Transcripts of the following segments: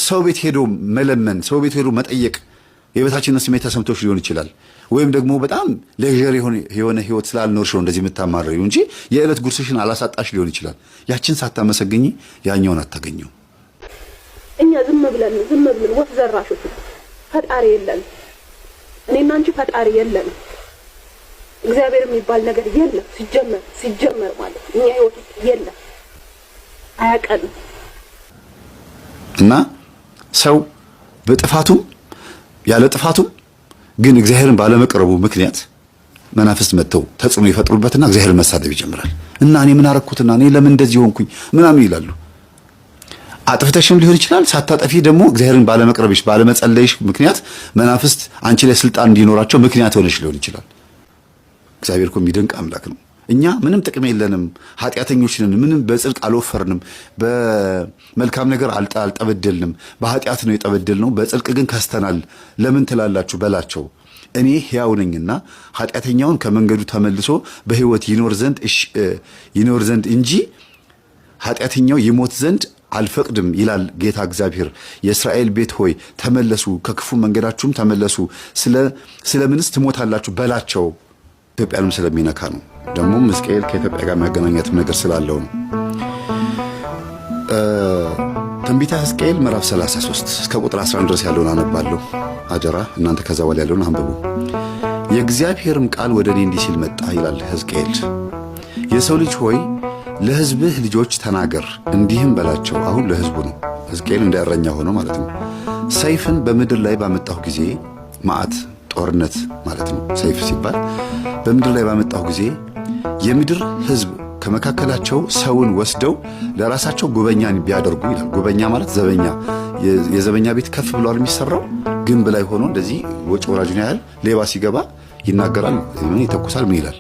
ሰው ቤት ሄዶ መለመን፣ ሰው ቤት ሄዶ መጠየቅ የበታችነት ስሜት ተሰምቶሽ ሊሆን ይችላል። ወይም ደግሞ በጣም ሌጀር የሆነ ህይወት ስላልኖርሽ ነው እንደዚህ የምታማረሪው እንጂ የዕለት ጉርስሽን አላሳጣሽ ሊሆን ይችላል። ያችን ሳታመሰግኚ ያኛውን አታገኘው። እኛ ዝም ብለን ወፍ ዘራሾች ፈጣሪ የለን። እኔና አንቺ ፈጣሪ የለን። እግዚአብሔር የሚባል ነገር የለም ሲጀመር ማለት እኛ ህይወት ውስጥ የለም፣ አያቀንም። እና ሰው በጥፋቱም ያለ ጥፋቱም ግን እግዚአብሔርን ባለመቅረቡ ምክንያት መናፍስት መተው ተጽዕኖ ይፈጥሩበትና እግዚአብሔርን መሳደብ ይጀምራል። እና እኔ ምን አረኩትና እኔ ለምን እንደዚህ ሆንኩኝ ምናምን ይላሉ። አጥፍተሽም ሊሆን ይችላል። ሳታጠፊ ደግሞ እግዚአብሔርን ባለመቅረብሽ ባለመጸለይሽ ምክንያት መናፍስት አንቺ ላይ ስልጣን እንዲኖራቸው ምክንያት ሆነሽ ሊሆን ይችላል። እግዚአብሔር እኮ የሚደንቅ አምላክ ነው። እኛ ምንም ጥቅም የለንም፣ ኃጢአተኞች ነን፣ ምንም በጽድቅ አልወፈርንም፣ በመልካም ነገር አልጠበደልንም፣ በኃጢአት ነው የጠበደልነው፣ በጽድቅ ግን ከስተናል። ለምን ትላላችሁ በላቸው። እኔ ሕያው ነኝና ኃጢአተኛውን ከመንገዱ ተመልሶ በሕይወት ይኖር ዘንድ እንጂ ኃጢአተኛው ይሞት ዘንድ አልፈቅድም ይላል ጌታ እግዚአብሔር። የእስራኤል ቤት ሆይ ተመለሱ፣ ከክፉ መንገዳችሁም ተመለሱ፣ ስለምንስ ትሞታላችሁ በላቸው። ኢትዮጵያንም ስለሚነካ ነው። ደግሞ ሕዝቅኤል ከኢትዮጵያ ጋር የሚያገናኛትም ነገር ስላለው ነው። ትንቢተ ሕዝቅኤል ምዕራፍ 33 እስከ ቁጥር 11 ድረስ ያለውን አነባለሁ። አደራ እናንተ ከዛ በኋላ ያለውን አንብቡ። የእግዚአብሔርም ቃል ወደ እኔ እንዲህ ሲል መጣ ይላል ሕዝቅኤል። የሰው ልጅ ሆይ ለሕዝብህ ልጆች ተናገር፣ እንዲህም በላቸው። አሁን ለሕዝቡ ነው። ሕዝቅኤል እንደ እረኛ ሆኖ ማለት ነው። ሰይፍን በምድር ላይ ባመጣሁ ጊዜ መዓት ጦርነት ማለት ነው። ሰይፍ ሲባል በምድር ላይ ባመጣሁ ጊዜ የምድር ሕዝብ ከመካከላቸው ሰውን ወስደው ለራሳቸው ጉበኛን ቢያደርጉ ይላል። ጉበኛ ማለት ዘበኛ፣ የዘበኛ ቤት ከፍ ብሏል የሚሰራው ግንብ ላይ ሆኖ እንደዚህ ወጪ ወራጁን ያህል ሌባ ሲገባ ይናገራል፣ ይተኩሳል፣ ምን ይላል።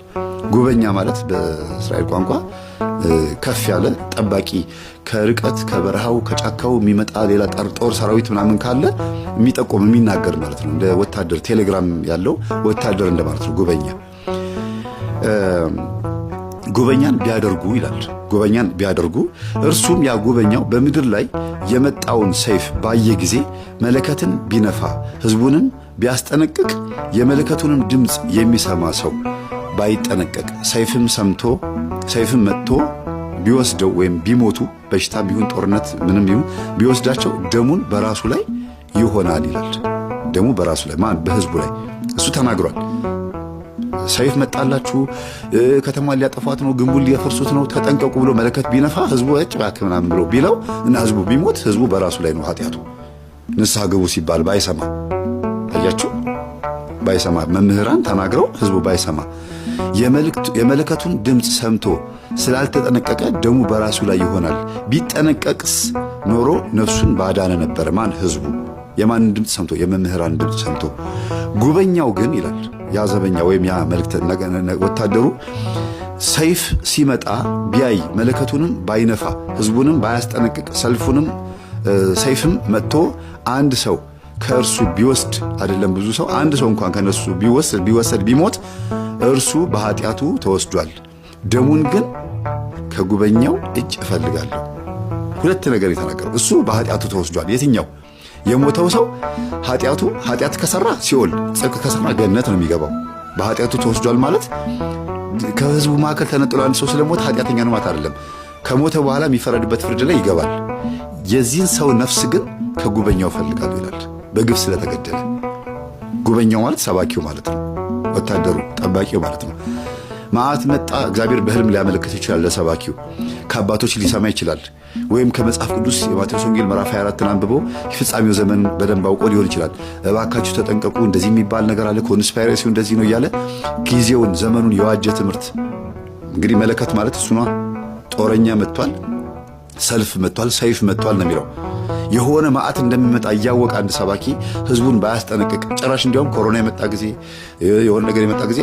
ጉበኛ ማለት በእስራኤል ቋንቋ ከፍ ያለ ጠባቂ፣ ከርቀት ከበረሃው ከጫካው የሚመጣ ሌላ ጦር ሰራዊት ምናምን ካለ የሚጠቆም የሚናገር ማለት ነው። እንደ ወታደር ቴሌግራም ያለው ወታደር እንደማለት ነው ጉበኛ። ጉበኛን ቢያደርጉ ይላል። ጉበኛን ቢያደርጉ እርሱም ያ ጉበኛው በምድር ላይ የመጣውን ሰይፍ ባየ ጊዜ መለከትን ቢነፋ ሕዝቡንም ቢያስጠነቅቅ የመለከቱንም ድምፅ የሚሰማ ሰው ባይጠነቀቅ ሰይፍም መጥቶ ቢወስደው ወይም ቢሞቱ በሽታ ቢሆን ጦርነት ምንም ቢሆን ቢወስዳቸው ደሙን በራሱ ላይ ይሆናል ይላል። ደሙ በራሱ ላይ ማን? በሕዝቡ ላይ እሱ ተናግሯል። ሰይፍ መጣላችሁ፣ ከተማን ሊያጠፏት ነው፣ ግንቡን ሊያፈርሱት ነው፣ ተጠንቀቁ ብሎ መለከት ቢነፋ ሕዝቡ እባክህ ምናምን ብሎ ቢለው እና ሕዝቡ ቢሞት ሕዝቡ በራሱ ላይ ነው ኃጢአቱ። ንስሐ ግቡ ሲባል ባይሰማ፣ አያችሁ፣ ባይሰማ መምህራን ተናግረው ሕዝቡ ባይሰማ የመለከቱን ድምፅ ሰምቶ ስላልተጠነቀቀ ደሙ በራሱ ላይ ይሆናል። ቢጠነቀቅስ ኖሮ ነፍሱን ባዳነ ነበር። ማን? ሕዝቡ። የማንን ድምፅ ሰምቶ? የመምህራን ድምፅ ሰምቶ። ጉበኛው ግን ይላል ያ ዘበኛ ወይም ያ ወታደሩ ሰይፍ ሲመጣ ቢያይ መለከቱንም ባይነፋ ሕዝቡንም ባያስጠነቅቅ ሰይፍም መጥቶ አንድ ሰው ከእርሱ ቢወስድ አይደለም ብዙ ሰው አንድ ሰው እንኳን ከነሱ ቢወሰድ ቢሞት እርሱ በኃጢአቱ ተወስዷል። ደሙን ግን ከጉበኛው እጅ እፈልጋለሁ። ሁለት ነገር የተናገረው እሱ በኃጢአቱ ተወስዷል። የትኛው? የሞተው ሰው ኃጢአት ከሰራ ሲኦል፣ ጽድቅ ከሰራ ገነት ነው የሚገባው። በኃጢአቱ ተወስዷል ማለት ከሕዝቡ መካከል ተነጥሎ አንድ ሰው ስለሞተ ኃጢአተኛ ነው ማለት አይደለም። ከሞተ በኋላ የሚፈረድበት ፍርድ ላይ ይገባል። የዚህን ሰው ነፍስ ግን ከጉበኛው እፈልጋለሁ ይላል። በግፍ ስለተገደለ ጉበኛው ማለት ሰባኪው ማለት ነው። ወታደሩ ጠባቂው ማለት ነው። መዓት መጣ። እግዚአብሔር በሕልም ሊያመለክት ይችላል ለሰባኪው። ከአባቶች ሊሰማ ይችላል። ወይም ከመጽሐፍ ቅዱስ የማቴዎስ ወንጌል ምዕራፍ 24ን አንብቦ የፍጻሜው ዘመን በደንብ አውቆ ሊሆን ይችላል። እባካችሁ ተጠንቀቁ፣ እንደዚህ የሚባል ነገር አለ፣ ኮንስፓይሬሲው እንደዚህ ነው እያለ ጊዜውን ዘመኑን የዋጀ ትምህርት። እንግዲህ መለከት ማለት እሱ ነው። ጦረኛ መጥቷል፣ ሰልፍ መጥቷል፣ ሰይፍ መጥቷል ነው የሚለው። የሆነ መዓት እንደሚመጣ እያወቀ አንድ ሰባኪ ሕዝቡን ባያስጠነቅቅ፣ ጭራሽ እንዲያውም ኮሮና የመጣ ጊዜ የሆነ ነገር የመጣ ጊዜ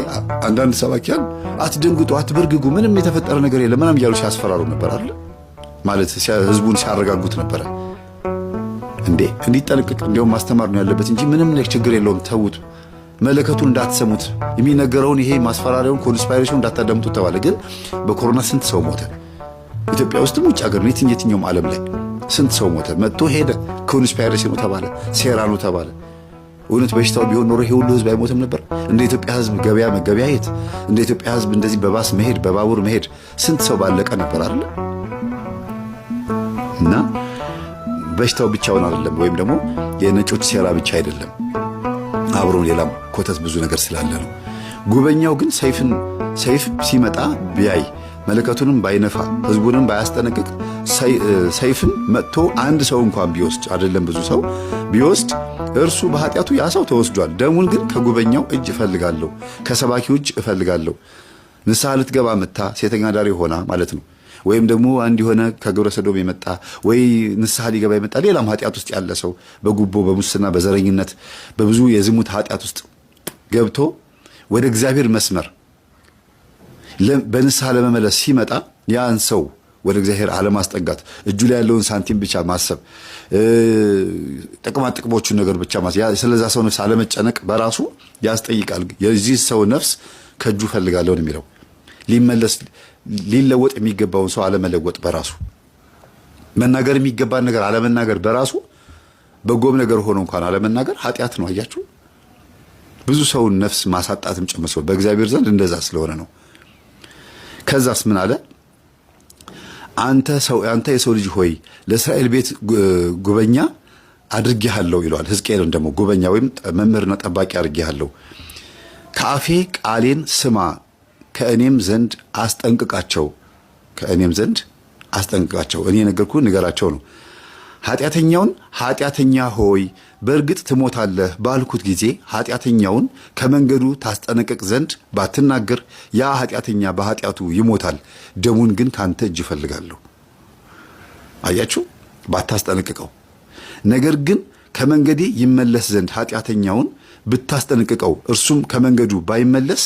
አንዳንድ ሰባኪያን አትደንግጡ፣ አትበርግጉ፣ ምንም የተፈጠረ ነገር የለም ምናምን እያሉ ሲያስፈራሩ ነበር አይደል? ማለት ሕዝቡን ሲያረጋጉት ነበረ። እንዲጠነቅቅ እንዲያውም ማስተማር ነው ያለበት እንጂ ምንም ችግር የለውም ተዉት፣ መለከቱን እንዳትሰሙት፣ የሚነገረውን ይሄ ማስፈራሪያውን ኮንስፓይሬሽን እንዳታዳምጡት ተባለ። ግን በኮሮና ስንት ሰው ሞተ? ኢትዮጵያ ውስጥም ውጭ ሀገር ነው፣ የትኛውም ዓለም ላይ ስንት ሰው ሞተ? መጥቶ ሄደ። ኮንስፓይረሲ ነው ተባለ፣ ሴራ ነው ተባለ። እውነት በሽታው ቢሆን ኖሮ ይሄ ሁሉ ህዝብ አይሞትም ነበር? እንደ ኢትዮጵያ ህዝብ ገበያ መገበያየት፣ እንደ ኢትዮጵያ ህዝብ እንደዚህ በባስ መሄድ፣ በባቡር መሄድ ስንት ሰው ባለቀ ነበር አይደል? እና በሽታው ብቻውን አይደለም፣ ወይም ደግሞ የነጮች ሴራ ብቻ አይደለም። አብሮ ሌላም ኮተት ብዙ ነገር ስላለ ነው። ጉበኛው ግን ሰይፍ ሲመጣ ቢያይ መለከቱንም ባይነፋ ህዝቡንም ባያስጠነቅቅ ሰይፍን መጥቶ አንድ ሰው እንኳን ቢወስድ አይደለም ብዙ ሰው ቢወስድ እርሱ በኃጢአቱ ያ ሰው ተወስዷል። ደሙን ግን ከጉበኛው እጅ እፈልጋለሁ፣ ከሰባኪው እጅ እፈልጋለሁ። ንስሐ ልትገባ መታ ሴተኛ ዳሪ ሆና ማለት ነው። ወይም ደግሞ አንድ የሆነ ከግብረ ሰዶም የመጣ ወይ ንስሐ ሊገባ የመጣ ሌላም ኃጢአት ውስጥ ያለ ሰው በጉቦ በሙስና በዘረኝነት በብዙ የዝሙት ኃጢአት ውስጥ ገብቶ ወደ እግዚአብሔር መስመር በንስሐ ለመመለስ ሲመጣ ያን ሰው ወደ እግዚአብሔር አለማስጠጋት፣ እጁ ላይ ያለውን ሳንቲም ብቻ ማሰብ፣ ጥቅማ ጥቅሞቹን ነገር ብቻ ማሰብ፣ ስለዛ ሰው ነፍስ አለመጨነቅ በራሱ ያስጠይቃል። የዚህ ሰው ነፍስ ከእጁ ፈልጋለሁ ነው የሚለው። ሊለወጥ የሚገባውን ሰው አለመለወጥ በራሱ፣ መናገር የሚገባን ነገር አለመናገር በራሱ፣ በጎም ነገር ሆኖ እንኳን አለመናገር ኃጢአት ነው። አያችሁ፣ ብዙ ሰውን ነፍስ ማሳጣትም ጭምር ሰው በእግዚአብሔር ዘንድ እንደዛ ስለሆነ ነው። ከዛስ ምን አለ? አንተ የሰው ልጅ ሆይ ለእስራኤል ቤት ጉበኛ አድርጌሃለሁ ይለዋል። ሕዝቅኤልን ደግሞ ጉበኛ ወይም መምህርና ጠባቂ አድርጌሃለሁ። ከአፌ ቃሌን ስማ፣ ከእኔም ዘንድ አስጠንቅቃቸው። እኔ የነገርኩህን ንገራቸው ነው። ኃጢአተኛውን ኃጢአተኛ ሆይ በእርግጥ ትሞታለህ ባልኩት ጊዜ ኃጢአተኛውን ከመንገዱ ታስጠነቅቅ ዘንድ ባትናገር ያ ኃጢአተኛ በኃጢአቱ ይሞታል፣ ደሙን ግን ካንተ እጅ እፈልጋለሁ። አያችሁ፣ ባታስጠነቅቀው። ነገር ግን ከመንገዴ ይመለስ ዘንድ ኃጢአተኛውን ብታስጠነቅቀው እርሱም ከመንገዱ ባይመለስ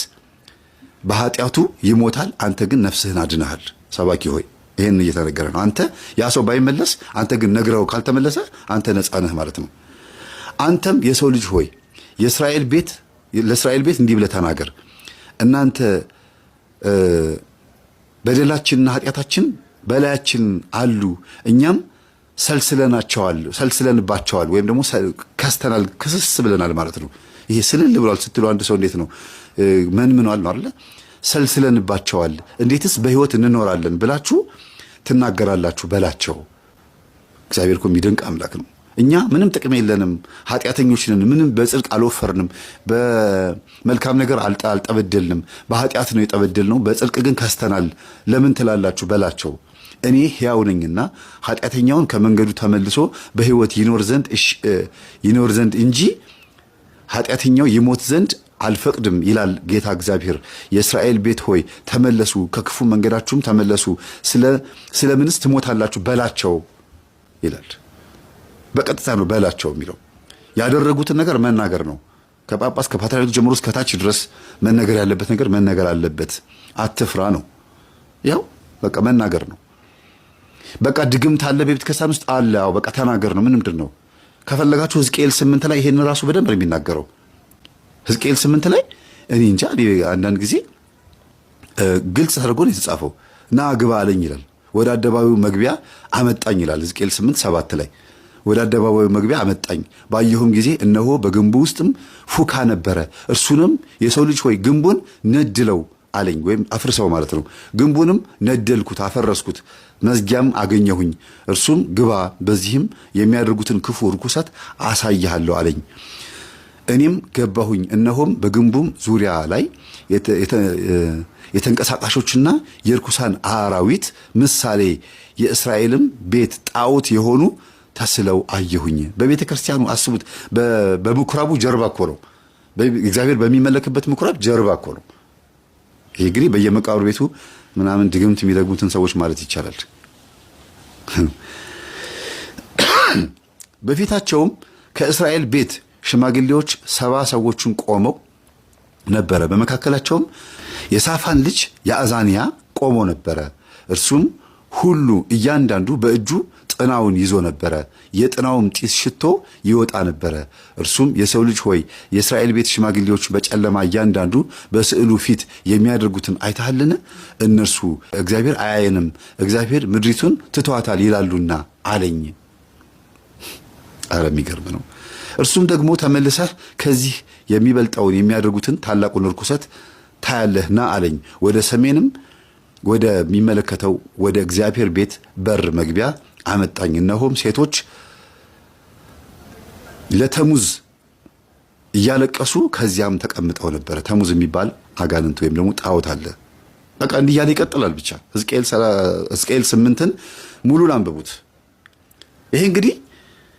በኃጢአቱ ይሞታል፣ አንተ ግን ነፍስህን አድነሃል። ሰባኪ ሆይ ይህን እየተነገረ ነው። አንተ ያ ሰው ባይመለስ አንተ ግን ነግረው ካልተመለሰ አንተ ነፃ ነህ ማለት ነው። አንተም የሰው ልጅ ሆይ ለእስራኤል ቤት እንዲህ ብለህ ተናገር። እናንተ በደላችንና ኃጢአታችን በላያችን አሉ፣ እኛም ሰልስለንባቸዋል ወይም ደግሞ ከስተናል፣ ክስስ ብለናል ማለት ነው። ይሄ ስልል ብሏል ስትሉ አንድ ሰው እንዴት ነው መንምኗል ነው አይደል? ሰልስለንባቸዋል፣ እንዴትስ በሕይወት እንኖራለን ብላችሁ ትናገራላችሁ በላቸው። እግዚአብሔር እኮ የሚደንቅ አምላክ ነው። እኛ ምንም ጥቅም የለንም፣ ኃጢአተኞች ነን፣ ምንም በጽድቅ አልወፈርንም፣ በመልካም ነገር አልጠበደልንም፣ በኃጢአት ነው የጠበደልነው፣ በጽድቅ ግን ከስተናል ለምን ትላላችሁ በላቸው። እኔ ሕያው ነኝና ኃጢአተኛውን ከመንገዱ ተመልሶ በሕይወት ይኖር ዘንድ እንጂ ኃጢአተኛው ይሞት ዘንድ አልፈቅድም ይላል ጌታ እግዚአብሔር። የእስራኤል ቤት ሆይ ተመለሱ፣ ከክፉ መንገዳችሁም ተመለሱ፣ ስለምንስ ትሞታላችሁ በላቸው ይላል። በቀጥታ ነው በላቸው የሚለው። ያደረጉትን ነገር መናገር ነው። ከጳጳስ ከፓትርያርክ ጀምሮ እስከ ታች ድረስ መነገር ያለበት ነገር መነገር አለበት። አትፍራ ነው። ያው በቃ መናገር ነው። በቃ ድግምት አለ በቤተ ክርስቲያን ውስጥ አለ። ያው በቃ ተናገር ነው። ምንድን ነው? ከፈለጋችሁ ሕዝቅኤል 8 ላይ ይሄን ራሱ በደንብ ነው የሚናገረው። ሕዝቅኤል 8 ላይ እኔ እንጃ አንዳንድ ጊዜ ግልጽ ተደርጎ ነው የተጻፈው። ና ግባ አለኝ ይላል። ወደ አደባባዩ መግቢያ አመጣኝ ይላል ሕዝቅኤል 8:7 ላይ ወደ አደባባዩ መግቢያ አመጣኝ፣ ባየሁም ጊዜ እነሆ በግንቡ ውስጥም ፉካ ነበረ። እርሱንም የሰው ልጅ ሆይ ግንቡን ነድለው አለኝ፣ ወይም አፍርሰው ማለት ነው። ግንቡንም ነደልኩት፣ አፈረስኩት፣ መዝጊያም አገኘሁኝ። እርሱም ግባ፣ በዚህም የሚያደርጉትን ክፉ ርኩሰት አሳይሃለሁ አለኝ። እኔም ገባሁኝ፣ እነሆም በግንቡም ዙሪያ ላይ የተንቀሳቃሾችና የርኩሳን አራዊት ምሳሌ የእስራኤልም ቤት ጣዖት የሆኑ ተስለው አየሁኝ። በቤተ ክርስቲያኑ አስቡት፣ በምኩራቡ ጀርባ እኮ ነው። እግዚአብሔር በሚመለክበት ምኩራብ ጀርባ እኮ ነው። ይሄ እንግዲህ በየመቃብር ቤቱ ምናምን ድግምት የሚደግሙትን ሰዎች ማለት ይቻላል። በፊታቸውም ከእስራኤል ቤት ሽማግሌዎች 70 ሰዎችን ቆመው ነበረ። በመካከላቸውም የሳፋን ልጅ የአዛንያ ቆሞ ነበረ። እርሱም ሁሉ እያንዳንዱ በእጁ ጥናውን ይዞ ነበረ። የጥናውም ጢስ ሽቶ ይወጣ ነበረ። እርሱም የሰው ልጅ ሆይ የእስራኤል ቤት ሽማግሌዎች በጨለማ እያንዳንዱ በስዕሉ ፊት የሚያደርጉትን አይተሃልን? እነርሱ እግዚአብሔር አያየንም፣ እግዚአብሔር ምድሪቱን ትተዋታል ይላሉና አለኝ። ኧረ የሚገርም ነው። እርሱም ደግሞ ተመልሰህ ከዚህ የሚበልጠውን የሚያደርጉትን ታላቁን ርኩሰት ታያለህና አለኝ። ወደ ሰሜንም ወደሚመለከተው ወደ እግዚአብሔር ቤት በር መግቢያ አመጣኝ። እነሆም ሴቶች ለተሙዝ እያለቀሱ ከዚያም ተቀምጠው ነበር። ተሙዝ የሚባል አጋንንት ወይም ደግሞ ጣዖት አለ። በቃ እንዲህ እያለ ይቀጥላል። ብቻ ሕዝቅኤል 8ን ሙሉን አንብቡት። ይሄ እንግዲህ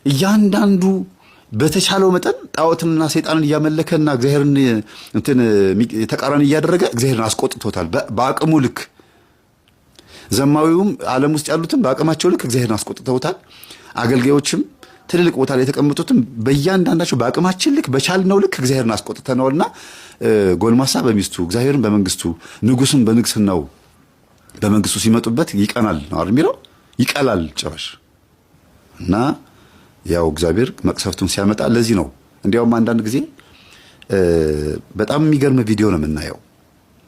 እያንዳንዱ በተቻለው መጠን ጣዖትንና ሰይጣንን እያመለከና እግዚአብሔርን ተቃራኒ እያደረገ እግዚአብሔርን አስቆጥቶታል። በአቅሙ ልክ ዘማዊውም ዓለም ውስጥ ያሉትም በአቅማቸው ልክ እግዚአብሔርን አስቆጥተውታል። አገልጋዮችም ትልልቅ ቦታ ላይ የተቀመጡትም በእያንዳንዳቸው በአቅማችን ልክ በቻልነው ልክ እግዚአብሔርን አስቆጥተነውና ጎልማሳ በሚስቱ እግዚአብሔርን በመንግስቱ ንጉስም በንግስናው በመንግስቱ ሲመጡበት ይቀናል ነው አይደል የሚለው? ይቀላል ጭራሽ። እና ያው እግዚአብሔር መቅሰፍቱን ሲያመጣ ለዚህ ነው። እንዲያውም አንዳንድ ጊዜ በጣም የሚገርም ቪዲዮ ነው የምናየው።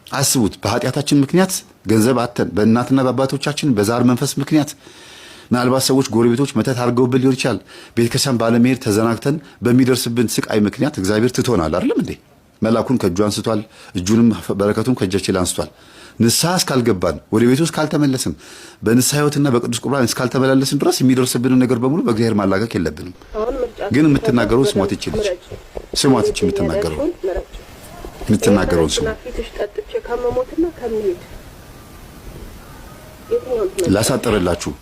አስቡት፣ በኃጢአታችን ምክንያት ገንዘብ አተን በእናትና በአባቶቻችን በዛር መንፈስ ምክንያት ምናልባት ሰዎች ጎረቤቶች መተት አድርገውብን ሊሆን ይችላል። ቤተክርስቲያን ባለመሄድ ተዘናግተን በሚደርስብን ስቃይ ምክንያት እግዚአብሔር ትቶናል አይደለም እንዴ? መላኩን ከእጁ አንስቷል፣ እጁንም በረከቱን ከእጃችን ላይ አንስቷል። ንስሐ እስካልገባን ወደ ቤቱ እስካልተመለስን በንስሐ ሕይወትና በቅዱስ ቁርባን እስካልተመላለስን ድረስ የሚደርስብንን ነገር በሙሉ በእግዚአብሔር ማላቀቅ የለብንም። ግን የምትናገረውን ስሟት ይችላል። ስሟት ይችላል። የምትናገረውን ስሙ። ላሳጠረላችሁ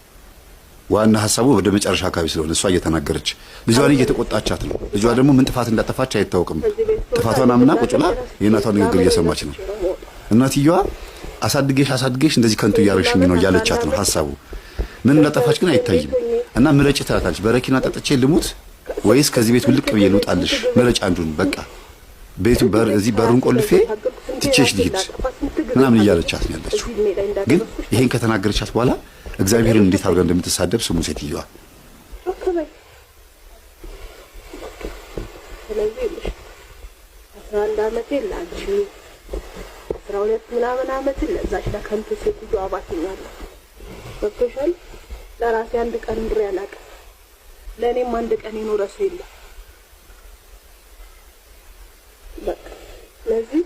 ዋና ሐሳቡ ወደ መጨረሻ አካባቢ ስለሆነ እሷ እየተናገረች ልጇን እየተቆጣቻት ነው። ልጇ ደግሞ ምን ጥፋት እንዳጠፋች አይታወቅም። ጥፋቷን አምና ቁጭ ብላ የእናቷን ንግግር እየሰማች ነው። እናትየዋ አሳድጌሽ እንደዚህ ከንቱ እያረግሽኝ ነው እያለቻት ነው። ሐሳቡ ምን እንዳጠፋች ግን አይታይም። እና ምረጭ ትላታለች። በረኪና ጠጥቼ ልሙት ወይስ ከዚህ ቤት ውልቅ ብዬ ልውጣልሽ? ምረጭ አንዱን። በቃ ቤቱ እዚህ በሩን ቆልፌ ትቼሽ ልሂድ ምናምን እያለቻት ነው ያለችው። ግን ይሄን ከተናገረቻት በኋላ እግዚአብሔርን እንዴት አድርጋ እንደምትሳደብ ስሙ ሴትዮዋ። ስለዚህ 11 ዓመቴ ላንቺ 12 ምናምን ዓመት ለዛች ለከንቱ ሴትዮዋ አባትኛለሁ። በከሻል ለራሴ አንድ ቀን እንድሬ አላውቅም። ለእኔም አንድ ቀን የኖረ ሰው የለም። በቃ ስለዚህ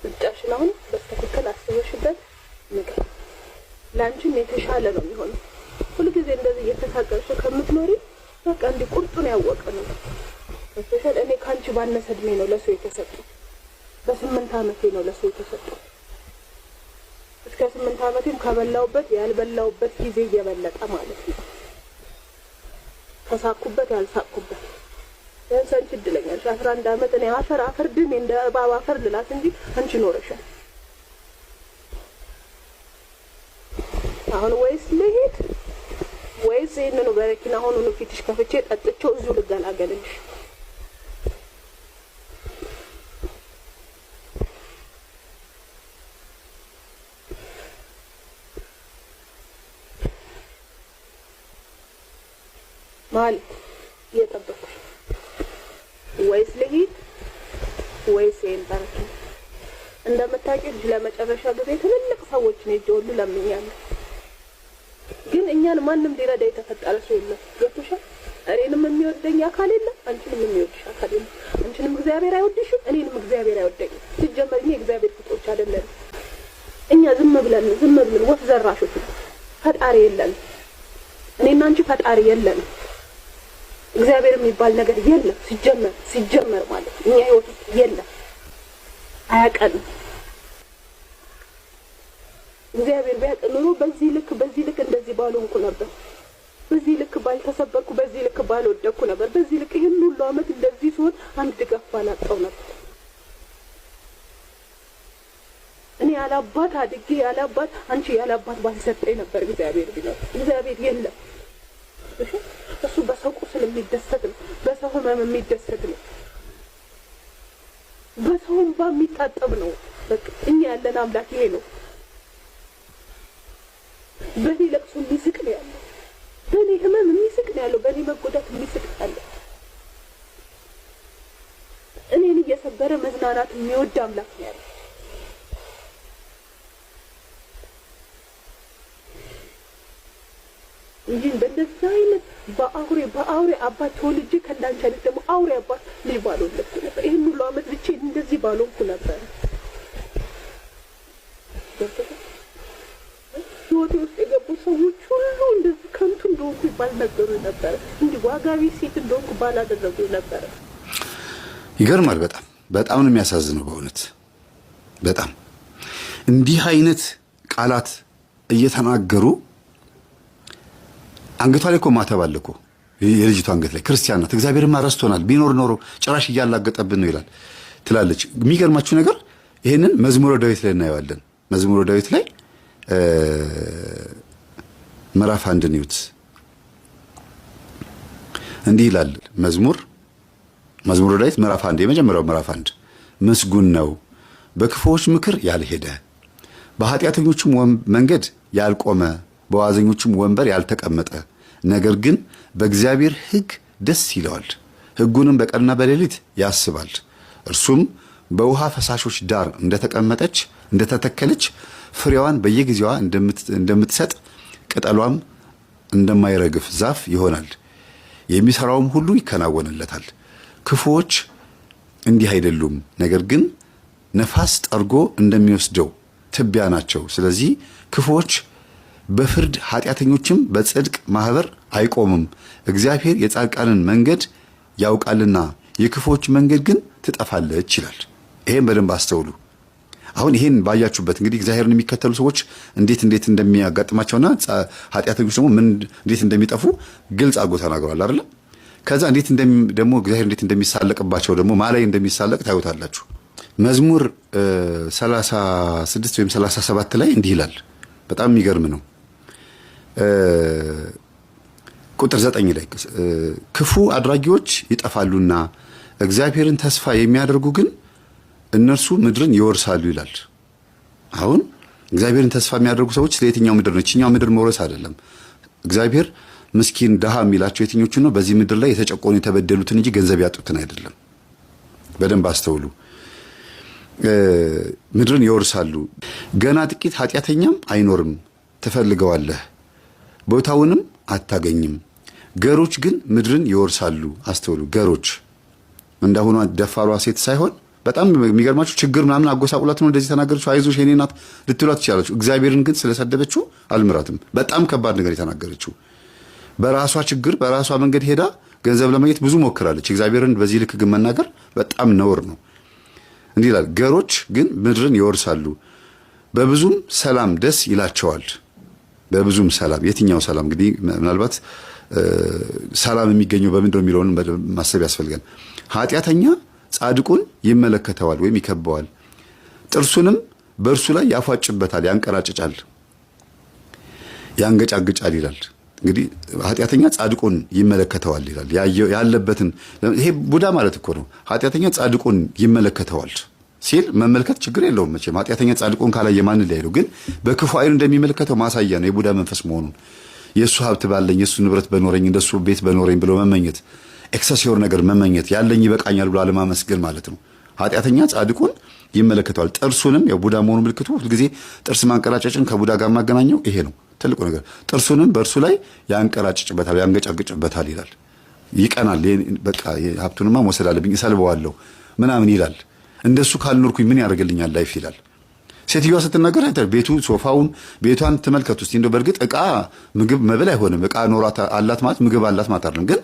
ብቻሽን አሁን በትክክል አስበሽበት ነገር ላንቺም የተሻለ ነው የሚሆነው። ሁልጊዜ እንደዚህ እየተሳቀቅሽ ከምትኖሪ በቃ እንዲህ ቁርጡን ያወቀ ነው። በተሻለ እኔ ካንቺ ባነሰ እድሜ ነው ለሰው የተሰጠው። በ8 ዓመቴ ነው ለሰው የተሰጠው። እስከ 8 ዓመቴም ከበላውበት ያልበላውበት ጊዜ እየበለጠ ማለት ነው። ከሳኩበት ያልሳኩበት ያን አንቺ እድለኛሽ 11 ዓመት እኔ አፈር ድሜ እንደ እባብ አፈር ልላት እንጂ አንቺ ኖረሻል። አሁን ወይስ ልሂድ ወይስ ይሄንን በረኪና አሁን ፊትሽ ከፍቼ ጠጥቼው እዚሁ ልገላገልልሽ? ማለት እየጠበኩሽ ወይስ ልሂድ ወይስ ይሄን በረኪና እንደምታውቂው ለመጨረሻ ጊዜ ትልልቅ ሰዎች ነው ይጆሉ ለምኛለሁ። ግን እኛን ማንም ሊረዳ የተፈጠረ ሰው የለም። ገብቶሻል? እኔንም የሚወደኝ አካል የለም፣ አንቺንም የሚወድሽ አካል የለም። አንቺንም እግዚአብሔር አይወድሽም፣ እኔንም እግዚአብሔር አይወደኝም። ሲጀመር እኛ እግዚአብሔር ፍጥሮች አይደለም። እኛ ዝም ብለን ወፍ ዘራሾች ፈጣሪ የለም። እኔና አንቺ ፈጣሪ የለም። እግዚአብሔር የሚባል ነገር የለም ሲጀመር ማለት እኛ ህይወት ውስጥ የለም። አያቀንም። እግዚአብሔር ቢያውቅ ኑሮ በዚህ ልክ እንደዚህ ባልሆንኩ ነበር። በዚህ ልክ ባልተሰበርኩ፣ በዚህ ልክ ባልወደቅኩ ነበር። በዚህ ልክ ይሄን ሁሉ ዓመት እንደዚህ ሲሆን አንድ ድጋፍ ባላጣው ነበር። እኔ ያላባት አድጌ ያላባት አንቺ ያላባት ባልሰጠኝ ነበር እግዚአብሔር ቢኖር። እግዚአብሔር የለም። እሱ በሰው ቁስል የሚደሰት ነው፣ በሰው ህመም የሚደሰት ነው፣ በሰው እንባ የሚታጠብ ነው። በቃ እኛ ያለን አምላክ ይሄ ነው። በኔ ለቅሶ የሚስቅ ነው ያለው፣ በኔ ህመም የሚስቅ ነው ያለው፣ በኔ መጎዳት የሚስቅ ነው ያለው። እኔን እየሰበረ መዝናናት የሚወድ አምላክ ነው ያለው። እንጂ በእንደዚህ አይነት በአውሬ አባት ተወልጄ ከእንዳንቺ አይነት ደግሞ አውሬ አባት ልጅ ባልወለድኩ ነበር። ይሄን ሁሉ ዓመት ብቻዬን እንደዚህ ባልሆንኩ ነበር። ህይወቴ ውስጥ የገቡ ሰዎች ሁሉ እንደዚህ ከንቱ እንደሆንኩ ባልነገሩ ነበር። እንዲህ ዋጋቢ ሴት እንደሆንኩ ባላደረጉ ነበር። ይገርማል። በጣም ነው የሚያሳዝነው በእውነት በጣም እንዲህ አይነት ቃላት እየተናገሩ አንገቷ ላይ እኮ ማተብ አለ እኮ የልጅቷ አንገት ላይ ክርስቲያን ናት። እግዚአብሔርማ ረስቶናል ቢኖር ኖሮ ጭራሽ እያላገጠብን ነው ይላል ትላለች። የሚገርማችሁ ነገር ይሄንን መዝሙረ ዳዊት ላይ እናየዋለን። መዝሙረ ዳዊት ላይ ምዕራፍ 1 ንዩት እንዲህ ይላል። መዝሙረ ዳዊት ምዕራፍ 1 የመጀመሪያው ምዕራፍ 1 ምስጉን ነው በክፉዎች ምክር ያልሄደ በኃጢአተኞችም መንገድ ያልቆመ በዋዘኞችም ወንበር ያልተቀመጠ ነገር ግን በእግዚአብሔር ሕግ ደስ ይለዋል ሕጉንም በቀንና በሌሊት ያስባል። እርሱም በውሃ ፈሳሾች ዳር እንደተተከለች ፍሬዋን በየጊዜዋ እንደምትሰጥ ቅጠሏም እንደማይረግፍ ዛፍ ይሆናል። የሚሰራውም ሁሉ ይከናወንለታል። ክፉዎች እንዲህ አይደሉም፣ ነገር ግን ነፋስ ጠርጎ እንደሚወስደው ትቢያ ናቸው። ስለዚህ ክፉዎች በፍርድ ኃጢአተኞችም በጽድቅ ማህበር አይቆምም። እግዚአብሔር የጻድቃንን መንገድ ያውቃልና የክፉዎች መንገድ ግን ትጠፋለች ይላል። ይሄን በደንብ አስተውሉ። አሁን ይሄን ባያችሁበት እንግዲህ እግዚአብሔርን የሚከተሉ ሰዎች እንዴት እንደሚያጋጥማቸውና ኃጢአተኞች ደግሞ እንዴት እንደሚጠፉ ግልጽ አድርጎ ተናግሯል አይደል? ከዛ ደግሞ እግዚአብሔር እንዴት እንደሚሳለቅባቸው ደግሞ ማላይ እንደሚሳለቅ ታዩታላችሁ። መዝሙር 36 ወይም 37 ላይ እንዲህ ይላል። በጣም የሚገርም ነው። ቁጥር 9 ላይ ክፉ አድራጊዎች ይጠፋሉና እግዚአብሔርን ተስፋ የሚያደርጉ ግን እነርሱ ምድርን ይወርሳሉ ይላል። አሁን እግዚአብሔርን ተስፋ የሚያደርጉ ሰዎች ስለየትኛው ምድር ነው? እቺኛው ምድር መውረስ አይደለም። እግዚአብሔር ምስኪን ድሃ የሚላቸው የትኞቹን ነው? በዚህ ምድር ላይ የተጨቆኑ የተበደሉትን እንጂ ገንዘብ ያጡትን አይደለም። በደንብ አስተውሉ። ምድርን ይወርሳሉ። ገና ጥቂት ኃጢአተኛም አይኖርም፣ ትፈልገዋለህ፣ ቦታውንም አታገኝም። ገሮች ግን ምድርን ይወርሳሉ። አስተውሉ። ገሮች እንዳሁኗ ደፋሯ ሴት ሳይሆን በጣም የሚገርማችሁ ችግር ምናምን አጎሳቁላት ነው እንደዚህ ተናገረችው። አይዞሽ የኔ ናት ልትሏት ትችላለች። እግዚአብሔርን ግን ስለሰደበችው አልምራትም። በጣም ከባድ ነገር የተናገረችው በራሷ ችግር በራሷ መንገድ ሄዳ ገንዘብ ለማግኘት ብዙ ሞክራለች። እግዚአብሔርን በዚህ ልክ ግን መናገር በጣም ነውር ነው። እንዲህ ይላል፣ ገሮች ግን ምድርን ይወርሳሉ፣ በብዙም ሰላም ደስ ይላቸዋል። በብዙም ሰላም፣ የትኛው ሰላም? እንግዲህ ምናልባት ሰላም የሚገኘው በምንድነው የሚለውን ማሰብ ያስፈልጋል። ኃጢአተኛ ጻድቁን ይመለከተዋል ወይም ይከበዋል፣ ጥርሱንም በእርሱ ላይ ያፏጭበታል፣ ያንቀራጭጫል፣ ያንገጫግጫል ይላል። እንግዲህ ኃጢአተኛ ጻድቁን ይመለከተዋል ይላል። ያለበትን ይሄ ቡዳ ማለት እኮ ነው። ኃጢአተኛ ጻድቁን ይመለከተዋል ሲል መመልከት ችግር የለውም መቼም። ኃጢአተኛ ጻድቁን ካላየ ማን ሊያየው? ግን በክፉ አይን እንደሚመለከተው ማሳያ ነው የቡዳ መንፈስ መሆኑን። የሱ ሀብት ባለኝ፣ የሱ ንብረት በኖረኝ፣ እንደሱ ቤት በኖረኝ ብሎ መመኘት፣ ኤክሰሲዮር ነገር መመኘት፣ ያለኝ ይበቃኛል ብሎ አለማመስገን ማለት ነው። ኃጢአተኛ ጻድቁን ይመለከተዋል፣ ጥርሱንም ያው ቡዳ መሆኑ ምልክቱ ሁልጊዜ ጥርስ ማንቀራጨጭን ከቡዳ ጋር ማገናኘው ይሄ ነው ትልቁ ነገር። ጥርሱንም በእርሱ ላይ ያንቀራጭጭበታል፣ ያንገጫግጭበታል ይላል። ይቀናል። በቃ ሀብቱንማ መውሰድ አለብኝ እሰልበዋለሁ ምናምን ይላል። እንደሱ ካልኖርኩኝ ምን ያደርግልኛል ላይፍ ይላል። ሴትዮዋ ስትናገር ቤቱ ሶፋውን ቤቷን ተመልከቱ እስቲ። እንደው በእርግጥ እቃ ምግብ መብል አይሆንም። እቃ ኖራት አላት ማለት ምግብ አላት ማለት አይደለም። ግን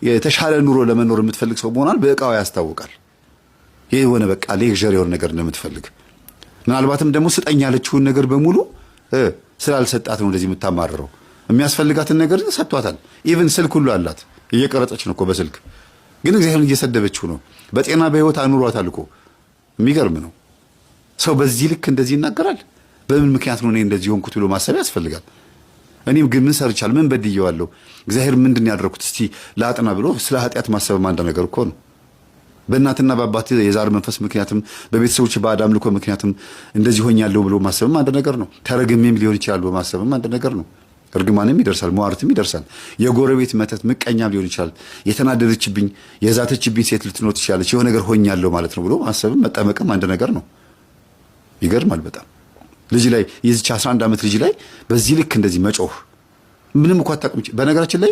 የተሻለ ኑሮ ለመኖር የምትፈልግ ሰው መሆኗን በእቃው ያስታውቃል። ይሄ የሆነ በቃ ሌክዠሪ የሆነ ነገር እንደምትፈልግ ምናልባትም ደግሞ ስጠኝ ያለችውን ነገር በሙሉ ስላልሰጣት ነው እንደዚህ የምታማርረው። የሚያስፈልጋትን ነገር ሰጥቷታል። ኢቭን ስልክ ሁሉ አላት፣ እየቀረጸች ነው እኮ በስልክ ግን እግዚአብሔርን እየሰደበችው ነው። በጤና በህይወት አኑሯታል እኮ። የሚገርም ነው። ሰው በዚህ ልክ እንደዚህ ይናገራል። በምን ምክንያት ነው እኔ እንደዚህ ሆንኩት ብሎ ማሰብ ያስፈልጋል። እኔም ግን ምን ሰርቻለሁ? ምን በድየዋለሁ? እግዚአብሔር ምንድን ያደረኩት እስቲ ላጥና ብሎ ስለ ኃጢአት ማሰብ አንድ ነገር እኮ ነው። በእናትና በአባት የዛር መንፈስ ምክንያትም በቤተሰቦች ባዕድ አምልኮ ምክንያትም እንደዚህ ሆኛለሁ ብሎ ማሰብም አንድ ነገር ነው። ተረግሜም ሊሆን ይችላል ብሎ ማሰብም አንድ ነገር ነው። እርግማንም ይደርሳል፣ መዋርትም ይደርሳል። የጎረቤት መተት ምቀኛም ሊሆን ይችላል። የተናደደችብኝ የዛተችብኝ ሴት ልትኖር ትችላለች፣ የሆነ ነገር ሆኛለሁ ማለት ነው ብሎ ማሰብም መጠመቅም አንድ ነገር ነው። ይገርማል በጣም። ልጅ ላይ የዚች 11 ዓመት ልጅ ላይ በዚህ ልክ እንደዚህ መጮህ ምንም እኮ አታውቅም። በነገራችን ላይ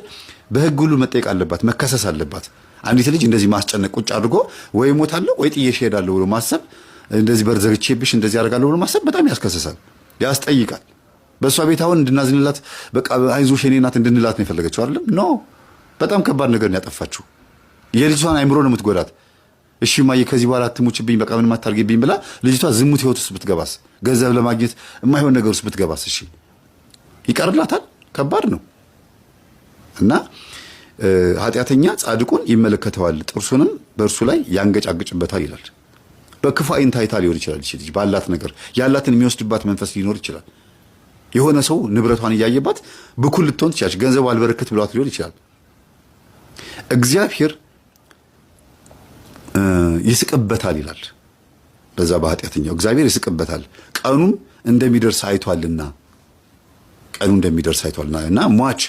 በህግ ሁሉ መጠየቅ አለባት፣ መከሰስ አለባት። አንዲት ልጅ እንደዚህ ማስጨነቅ ቁጭ አድርጎ ወይ እሞታለሁ ወይ ጥዬሽ እሄዳለሁ ብሎ ማሰብ፣ እንደዚህ በር ዘግቼብሽ እንደዚህ አደርጋለሁ ብሎ ማሰብ በጣም ያስከስሳል፣ ያስጠይቃል። በእሷ ቤት አሁን እንድናዝንላት በቃ አይዞሽ የኔ ናት እንድንላት ነው የፈለገችው አይደለም? ኖ በጣም ከባድ ነገር ነው ያጠፋችው። የልጅቷን አይምሮ ነው የምትጎዳት። እሺ ማየ ከዚህ በኋላ አትሙችብኝ በቃ ምንም አታርጊብኝ ብላ ልጅቷ ዝሙት ህይወት ውስጥ ብትገባስ፣ ገንዘብ ለማግኘት የማይሆን ነገር ውስጥ ብትገባስ፣ እሺ ይቀርላታል? ከባድ ነው። እና ኃጢአተኛ ጻድቁን ይመለከተዋል፣ ጥርሱንም በእርሱ ላይ ያንገጫግጭበታል ይላል። በክፉ ዓይን ታይታ ሊሆን ይችላል ልጅ ባላት ነገር ያላትን የሚወስድባት መንፈስ ሊኖር ይችላል። የሆነ ሰው ንብረቷን እያየባት ብኩል ልትሆን ትችላለች። ገንዘቡ አልበረከት ብሏት ሊሆን ይችላል። እግዚአብሔር ይስቅበታል ይላል። በዛ በኃጢአተኛው እግዚአብሔር ይስቅበታል፣ ቀኑም እንደሚደርስ አይቷልና እና ሟች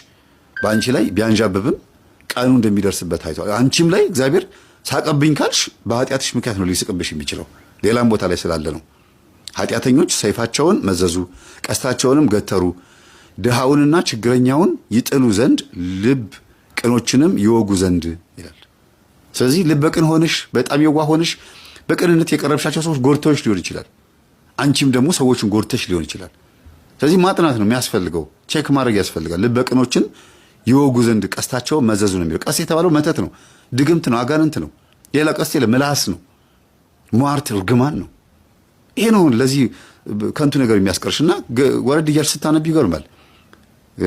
በአንቺ ላይ ቢያንዣብብም ቀኑ እንደሚደርስበት አይቷል። አንቺም ላይ እግዚአብሔር ሳቀብኝ ካልሽ በኃጢአትሽ ምክንያት ነው ሊስቅብሽ የሚችለው፣ ሌላም ቦታ ላይ ስላለ ነው። ኃጢአተኞች ሰይፋቸውን መዘዙ፣ ቀስታቸውንም ገተሩ፣ ድሃውንና ችግረኛውን ይጥሉ ዘንድ ልብ ቅኖችንም ይወጉ ዘንድ ይላል። ስለዚህ ልበ ቅን ሆነሽ በጣም የዋህ ሆነሽ በቅንነት የቀረብሻቸው ሰዎች ጎድተውሽ ሊሆን ይችላል። አንቺም ደግሞ ሰዎችን ጎድተሽ ሊሆን ይችላል። ስለዚህ ማጥናት ነው የሚያስፈልገው፣ ቼክ ማድረግ ያስፈልጋል። ልበ ቅኖችን ይወጉ ዘንድ ቀስታቸውን መዘዙ ነው የሚለው። ቀስት የተባለው መተት ነው፣ ድግምት ነው፣ አጋንንት ነው። ሌላ ቀስት የለም፣ ምላስ ነው፣ ሟርት እርግማን ነው። ይሄ ነው ለዚህ ከንቱ ነገር የሚያስቀርሽና ወረድ እያልሽ ስታነብ ይገርማል።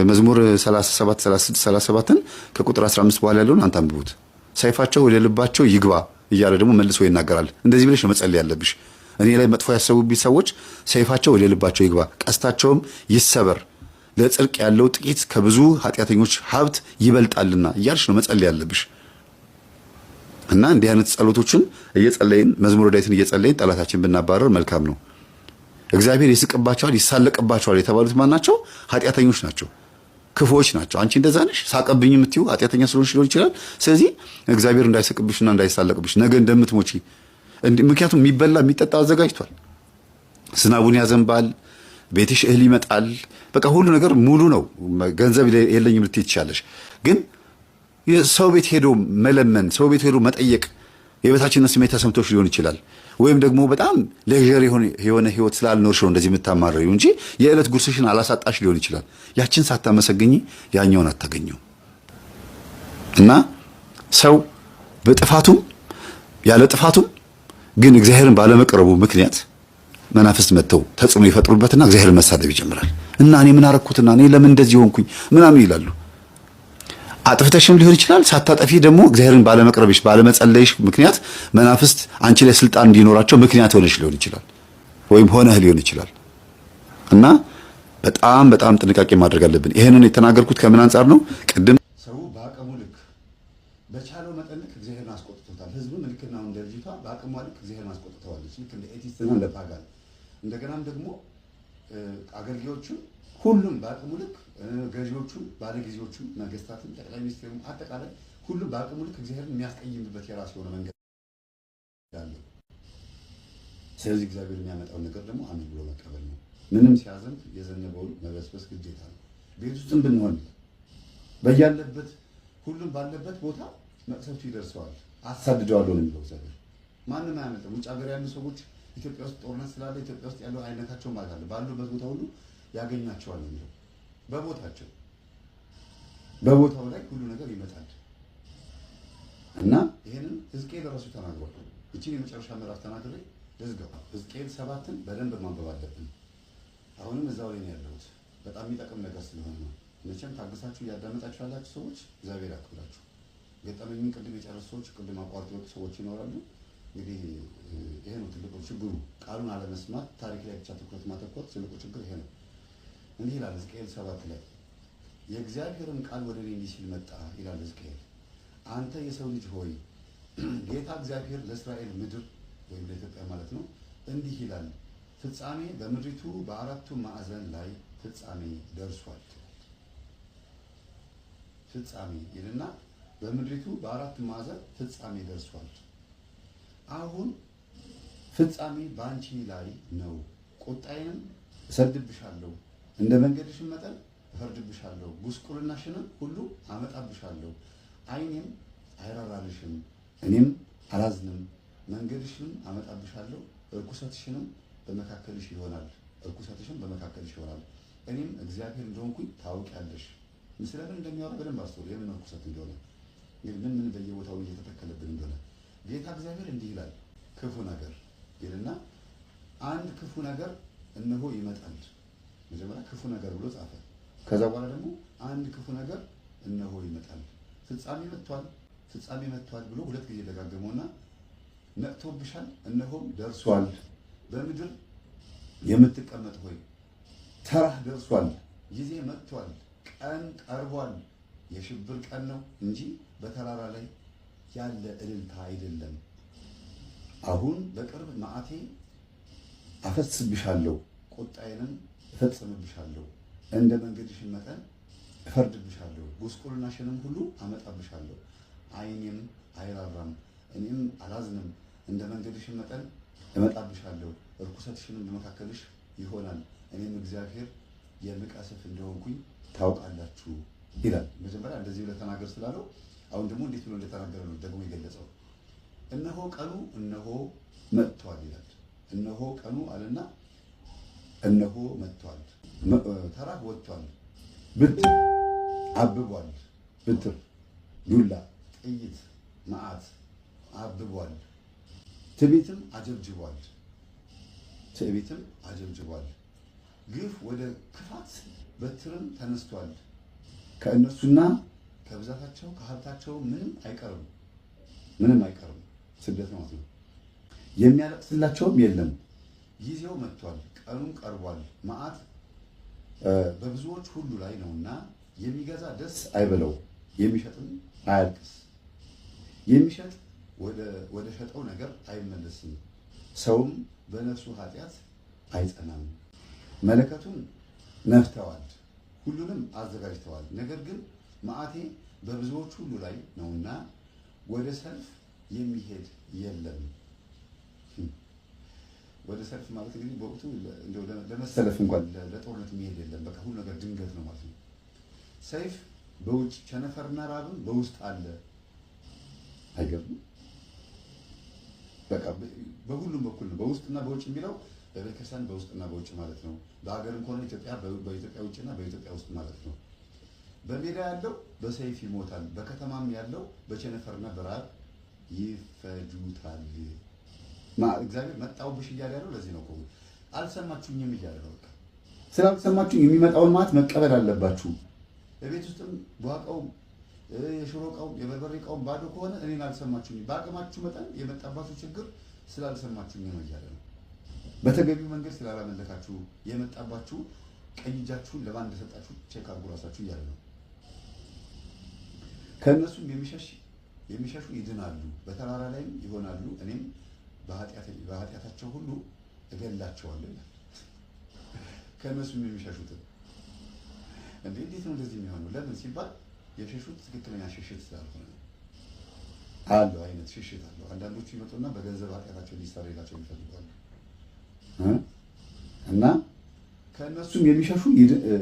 መዝሙር 37 36 37ን ከቁጥር 15 በኋላ ያለውን አንተ አንብቡት። ሰይፋቸው ወደ ልባቸው ይግባ እያለ ደግሞ መልሶ ይናገራል። እንደዚህ ብለሽ ነው መጸለይ ያለብሽ። እኔ ላይ መጥፎ ያሰቡብኝ ሰዎች ሰይፋቸው ወደ ልባቸው ይግባ፣ ቀስታቸውም ይሰበር፣ ለጽድቅ ያለው ጥቂት ከብዙ ኃጢአተኞች ሀብት ይበልጣልና እያልሽ ነው መጸለይ ያለብሽ። እና እንዲህ አይነት ጸሎቶችን እየጸለይን መዝሙረ ዳዊትን እየጸለይን ጠላታችን ብናባረር መልካም ነው። እግዚአብሔር ይስቅባቸዋል፣ ይሳለቅባቸዋል የተባሉት ማን ናቸው? ኃጢአተኞች ናቸው፣ ክፉዎች ናቸው። አንቺ እንደዛ ነሽ፣ ሳቀብኝ የምትዩ ኃጢአተኛ ስለሆንሽ ሊሆን ይችላል። ስለዚህ እግዚአብሔር እንዳይስቅብሽና እንዳይሳለቅብሽ ነገ እንደምትሞቺ፣ ምክንያቱም የሚበላ የሚጠጣ አዘጋጅቷል። ዝናቡን ያዘንባል፣ ቤትሽ እህል ይመጣል፣ በቃ ሁሉ ነገር ሙሉ ነው። ገንዘብ የለኝም ልትይ ትችያለሽ፣ ግን ሰው ቤት ሄዶ መለመን፣ ሰው ቤት ሄዶ መጠየቅ የበታችነት ስሜት ተሰምቶሽ ሊሆን ይችላል። ወይም ደግሞ በጣም ሌጀር የሆነ ህይወት ስላልኖርሽ ነው እንደዚህ የምታማረሪው እንጂ የዕለት ጉርስሽን አላሳጣሽ ሊሆን ይችላል። ያችን ሳታመሰግኝ ያኛውን አታገኘው። እና ሰው በጥፋቱም ያለ ጥፋቱም ግን እግዚአብሔርን ባለመቅረቡ ምክንያት መናፍስት መጥተው ተጽዕኖ ይፈጥሩበትና እግዚአብሔርን መሳደብ ይጀምራል። እና እኔ ምን አረኩትና እኔ ለምን እንደዚህ ሆንኩኝ ምናምን ይላሉ። አጥፍተሽም ሊሆን ይችላል። ሳታጠፊ ደግሞ እግዚአብሔርን ባለመቅረብሽ ባለመጸለይሽ ምክንያት መናፍስት አንቺ ላይ ስልጣን እንዲኖራቸው ምክንያት ሆነሽ ሊሆን ይችላል፣ ወይም ሆነህ ሊሆን ይችላል። እና በጣም በጣም ጥንቃቄ ማድረግ አለብን። ይሄንን የተናገርኩት ከምን አንጻር ነው? ቅድም ሰው በአቅሙ ልክ በቻለው መጠን ልክ እግዚአብሔርን አስቆጥቶታል። ህዝቡን ልክና እንደ ልጅቷ በአቅሟ ልክ እግዚአብሔርን አስቆጥተዋለች። ልክ እንደ ኤቲስትና እንደ ፓጋን እንደገናም ደግሞ አገልጋዮቹም ሁሉም በአቅሙ ልክ ገዢዎቹ፣ ባለጊዜዎቹ፣ ነገስታቱም፣ ጠቅላይ ሚኒስትሩም አጠቃላይ ሁሉም በአቅሙ ልክ እግዚአብሔርን የሚያስቀይምበት የራሱ የሆነ መንገድ አለው። ስለዚህ እግዚአብሔር የሚያመጣውን ነገር ደግሞ አሜን ብሎ መቀበል ነው። ምንም ሲያዘንብ የዘነበውን መበስበስ ግዴታ ነው። ቤት ውስጥም ብንሆን በያለበት ሁሉም ባለበት ቦታ መቅሰፍቱ ይደርሰዋል። አሳድደዋለሁ ነው የሚለው እግዚአብሔር። ማንም አያመልጥም። ውጭ ሀገር ያሉ ሰዎች ኢትዮጵያ ውስጥ ጦርነት ስላለ ኢትዮጵያ ውስጥ ያለው አይነታቸው ማለት አለ ባሉበት ቦታ ሁሉ ያገኛቸዋል ነው የሚለው። በቦታው ላይ ሁሉ ነገር ይመጣል እና ይሄንን ሕዝቅኤል ራሱ ተናግሯል። እቺን የመጨረሻ ምዕራፍ ተናግሬ ልዝጋው። ሕዝቅኤል 7ን በደንብ ማንበብ አለብን። አሁንም እዛው ላይ ነው ያለሁት። በጣም የሚጠቅም ነገር ስለሆነ ነው። መቼም ታግሳችሁ እያዳመጣችሁ ያላችሁ ሰዎች እግዚአብሔር ያክብራችሁ። ገጠመኝን ቅድም የጨረሱ ሰዎች፣ ቅድም አቋርጦ የወጡ ሰዎች ይኖራሉ። እንግዲህ ይሄ ነው ትልቁ ችግሩ፣ ቃሉን አለመስማት፣ ታሪክ ላይ ብቻ ትኩረት ማተኮር። ትልቁ ችግር ይሄ ነው። እንዲህ ይላል ሕዝቅኤል 7 ላይ የእግዚአብሔርን ቃል ወደ እኔ እንዲህ ሲል መጣ ይላል ሕዝቅኤል። አንተ የሰው ልጅ ሆይ ጌታ እግዚአብሔር ለእስራኤል ምድር ወይም ለኢትዮጵያ ማለት ነው እንዲህ ይላል፣ ፍጻሜ በምድሪቱ በአራቱ ማዕዘን ላይ ፍጻሜ ደርሷል። ፍጻሜ ይልና በምድሪቱ በአራቱ ማዕዘን ፍጻሜ ደርሷል። አሁን ፍጻሜ በአንቺ ላይ ነው። ቁጣዬንም እሰድብሻለሁ፣ እንደ መንገድሽም መጠን እፈርድብሻለሁ፣ ጉስቁልናሽንም ሁሉ አመጣብሻለሁ። ዓይኔም አይራራልሽም፣ እኔም አላዝንም። መንገድሽንም አመጣብሻለሁ፣ እርኩሰትሽንም በመካከልሽ ይሆናል። እኔም እግዚአብሔር እንደሆንኩኝ ታውቂያለሽ። ስለምን እንደሚያወራ በደንብ አስተውሉ። የምን እርኩሰት እንደሆነ ምን በየቦታው እየተተከለብን እንደሆነ ጌታ እግዚአብሔር እንዲህ ይላል። ክፉ ነገር ይልና አንድ ክፉ ነገር እነሆ ይመጣል። መጀመሪያ ክፉ ነገር ብሎ ጻፈ። ከዛ በኋላ ደግሞ አንድ ክፉ ነገር እነሆ ይመጣል፣ ፍጻሜ መጥቷል ብሎ ሁለት ጊዜ ደጋገመውና ነቅቶብሻል፣ እነሆም ደርሷል። በምድር የምትቀመጥ ሆይ ተራህ ደርሷል፣ ጊዜ መጥቷል፣ ቀን ቀርቧል። የሽብር ቀን ነው እንጂ በተራራ ላይ ያለ እልልታ አይደለም። አሁን በቅርብ መዓቴ አፈስብሻለሁ፣ ቁጣዬንም እፈጽምብሻለሁ። እንደ መንገድሽን መጠን እፈርድብሻለሁ፣ ጉስቁልናሽንም ሁሉ አመጣብሻለሁ። ዓይኔም አይራራም፣ እኔም አላዝንም። እንደ መንገድሽን መጠን እመጣብሻለሁ፣ እርኩሰትሽንም በመካከልሽ ይሆናል። እኔም እግዚአብሔር የምቀስፍ እንደሆንኩኝ ታውቃላችሁ ይላል። መጀመሪያ እንደዚህ ብለህ ተናገር ስላለው አሁን ደግሞ እንዴት ብሎ እንደተናገረ ነው ደግሞ የገለጸው። እነሆ ቀኑ እነሆ መጥቷል ይላል። እነሆ ቀኑ አለና እነሆ መጥቷል። ተራህ ወጥቷል፣ ብትር አብቧል። ብትር፣ ዱላ፣ ጥይት፣ መዓት አብቧል። ትዕቢትም አጀብጅቧል። ግፍ ወደ ክፋት በትርም ተነስቷል። ከእነሱና ከብዛታቸው ከሀብታቸው ምንም አይቀርም። ስደት ነው። የሚያለቅስላቸውም የለም። ጊዜው መጥቷል፣ ቀኑም ቀርቧል። መዓት በብዙዎች ሁሉ ላይ ነውና የሚገዛ ደስ አይበለው፣ የሚሸጥም አያልቅስ። የሚሸጥ ወደ ሸጠው ነገር አይመለስም፣ ሰውም በነፍሱ ኃጢአት አይጸናም። መለከቱን ነፍተዋል፣ ሁሉንም አዘጋጅተዋል። ነገር ግን መዓቴ በብዙዎች ሁሉ ላይ ነውና ወደ ሰልፍ የሚሄድ የለም። ወደ ሰልፍ ማለት እንግዲህ በወቅቱ ለመሰለፍ እንኳን ለጦርነት የሚሄድ የለም። በቃ ሁሉ ነገር ድንገት ነው ማለት ነው። ሰይፍ በውጭ ቸነፈርና ራብም በውስጥ አለ። አይገርምም? በቃ በሁሉም በኩል ነው። በውስጥና በውጭ የሚለው በቤተክርስቲያን በውስጥና በውጭ ማለት ነው። በሀገርም ከሆነ ኢትዮጵያ በኢትዮጵያ ውጭና በኢትዮጵያ ውስጥ ማለት ነው። በሜዳ ያለው በሰይፍ ይሞታል፣ በከተማም ያለው በቸነፈርና በራብ ይፈጁታል። እግዚአብሔር መጣሁብሽ እያለ ያለው ለዚህ ነው። አልሰማችሁኝም እያለ ነው። በቃ ስላልሰማችሁኝ የሚመጣውን ማለት መቀበል አለባችሁ። በቤት ውስጥም በዋቃውም የሽሮ እቃውም የበርበሬ እቃውም ባዶ ከሆነ እኔን አልሰማችሁኝ፣ በአቅማችሁ መጠን የመጣባችሁ ችግር ስላልሰማችሁኝ ነው እያለ ነው። በተገቢው መንገድ ስላላመለካችሁ የመጣባችሁ ቀኝ እጃችሁን ለማን እንደሰጣችሁ ቼክ አድርጉ ራሳችሁ እያለ ነው። ከእነሱም የሚሸሹ ይድናሉ፣ በተራራ ላይም ይሆናሉ። እኔም በኃጢአታቸው ሁሉ እገላቸዋለሁ ይላል። ከእነሱም የሚሸሹትን እንዴት ነው እንደዚህ የሚሆነው? ለምን ሲባል የሸሹት ትክክለኛ ሽሽት ስላልሆነ ነው። አለው አይነት ሽሽት አለው። አንዳንዶቹ ይመጡና በገንዘብ ኃጢአታቸው ሊሰረይላቸው ይፈልጋሉ እና ከእነሱም የሚሸሹ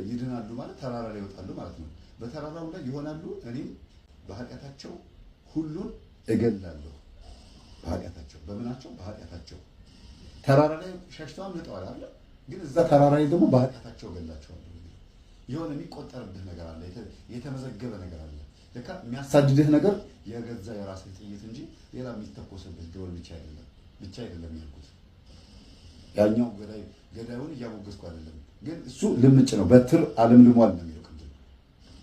ይድናሉ ማለት ተራራ ላይ ይወጣሉ ማለት ነው። በተራራው ላይ ይሆናሉ። እኔም በኃጢአታቸው ሁሉን እገላለሁ። በኃጢአታቸው በምናቸው? በኃጢአታቸው ተራራ ላይ ሸሽተው አምልጠዋል አይደል? ግን እዛ ተራራ ላይ ደግሞ በኃጢአታቸው እገላቸዋለሁ። የሆነ የሚቆጠርብህ ነገር አለ፣ የተመዘገበ ነገር አለ። ለካ የሚያሳድድህ ነገር የገዛ የራስህ ጥይት እንጂ ሌላ የሚተኮስብህ ድሮን ብቻ አይደለም ያልኩት። ያኛው ገዳዩን እያሞገስኩ አይደለም፣ ግን እሱ ልምጭ ነው። በትር አለምልሟል ነው የሚለው ቅድም።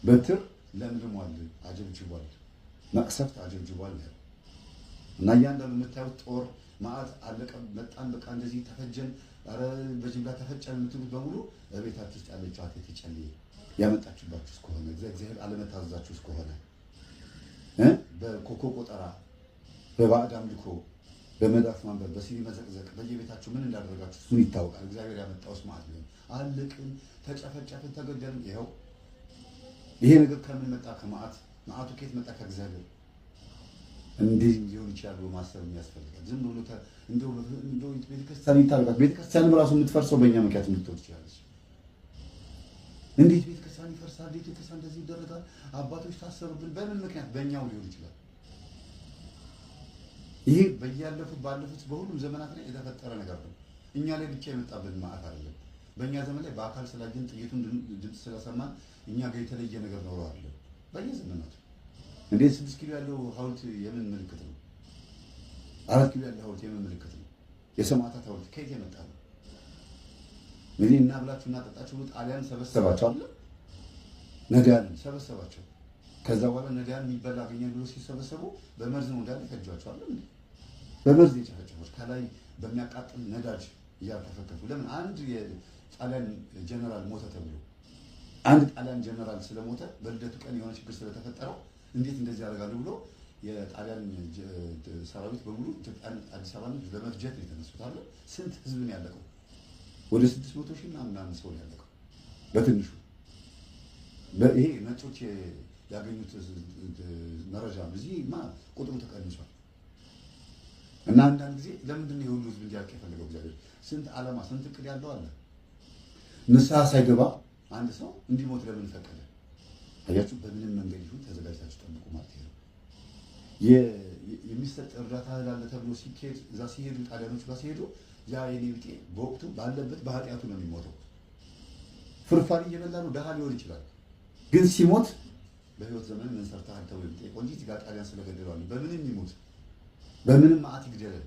በትር ለምልሟል፣ አጀብጅቧል፣ መቅሰፍት አጀብጅቧል ነው እና እያንዳንዱ የምታዩት ጦር መዓት አለቀ መጣን በቃ እንደዚህ ተፈጀን፣ ኧረ በጅምላ ተፈጨን የምትሉት በሙሉ በቤታችሁ ውስጥ ያለችው አቴት ጨልዬ ያመጣችሁባችሁ እስከሆነ እግዚአብሔር አለመታዘዛችሁ እስከሆነ በኮኮ ቆጠራ፣ በባዕድ አምልኮ፣ በመዳፍ ማንበብ፣ በሲዲ መዘቅዘቅ በየቤታችሁ ምን እንዳደረጋችሁ እሱን ይታወቃል። እግዚአብሔር ያመጣውስ ማለት ነው። አለቅን፣ ተጨፈጨፍን፣ ተገደልን። ይኸው ይሄ ነገር ከምን መጣ? ከመዓት። መዓቱ ከየት መጣ? ከእግዚአብሔር። እንዲህ ሊሆን ይችላል ማሰብ የሚያስፈልጋል። ዝም ብሎ እንደው ቤተክርስቲያን ይታወቃል። ቤተክርስቲያንም ራሱ የምትፈርሰው በእኛ ምክንያት ልትሆን ትችላለች። እንዴት ቤተክርስቲያን ይፈርሳል? እንዴት ቤተክርስቲያን እንደዚህ ይደረጋል? አባቶች ታሰሩብን። በምን ምክንያት? በእኛው ሊሆን ይችላል። ይሄ ባለፉት በሁሉም ዘመናት ላይ የተፈጠረ ነገር ነው። እኛ ላይ ብቻ የመጣብን ማዕት አይደለም። በእኛ ዘመን ላይ በአካል ስላየን ጥይቱን ድምፅ ስለሰማን እኛ ጋር የተለየ ነገር ኖሮ አይደለም። በየዘመናቱ እንዴት 6 ኪሎ ያለው ሐውልት የምን ምልክት ነው? 4 ኪሎ ያለው ሐውልት የምን ምልክት ነው? የሰማዕታት ሐውልት ከየት የመጣ ነው? ምን እናብላችሁ እናጠጣችሁ ብሎ ጣሊያን ሰበሰባቸው አለ። ነዳያንን ሰበሰባቸው። ከዛ በኋላ ነዳያን የሚበላ አገኘን ብሎ ሲሰበሰቡ በመርዝ ነው እንዳለ ፈጇቸው አለ። በመርዝ የጨፈጨፉት ከላይ በሚያቃጥል ነዳጅ እያርከፈከፉ። ለምን? አንድ የጣሊያን ጀነራል ሞተ ተብሎ አንድ ጣሊያን ጀነራል ስለሞተ በልደቱ ቀን የሆነ ችግር ስለተፈጠረው እንዴት እንደዚህ ያደርጋሉ ብሎ የጣሊያን ሰራዊት በሙሉ ኢትዮጵያን አዲስ አበባን ለመፍጀት ነው የተነሱት አለ። ስንት ህዝብ ነው ያለቀው? ወደ 600 ሺህ ምናምን ሰው ነው ያለቀው በትንሹ። ይሄ ነጮች ያገኙት መረጃ እዚህማ ቁጥሩ ተቀንሷል። እና አንዳንድ ጊዜ ለምንድን ነው የሁሉ ህዝብ እንዲያልቅ የፈለገው እግዚአብሔር? ስንት ዓላማ ስንት እቅድ ያለው አለ። ንስሐ ሳይገባ አንድ ሰው እንዲሞት ለምን ፈቀደ? አያችሁ፣ በምንም መንገድ ይሁን ተዘጋጅታችሁ ጠብቁ ማለት ነው። የሚሰጥ እርዳታ ላለ ተብሎ ሲሄድ እዛ ሲሄዱ ጣሊያኖች ጋር ሲሄዱ ያ የኔ ቢጤ በወቅቱ ባለበት በኃጢአቱ ነው የሚሞተው። ፍርፋሪ እየበላ ነው፣ ደሃ ሊሆን ይችላል። ግን ሲሞት በህይወት ዘመን ምን ሰርተሃል ተብሎ የሚጠይቀው እንጂ ጋር ጣሊያን ስለገደለዋል። በምንም ይሞት በምንም ማዕት ይግደላል።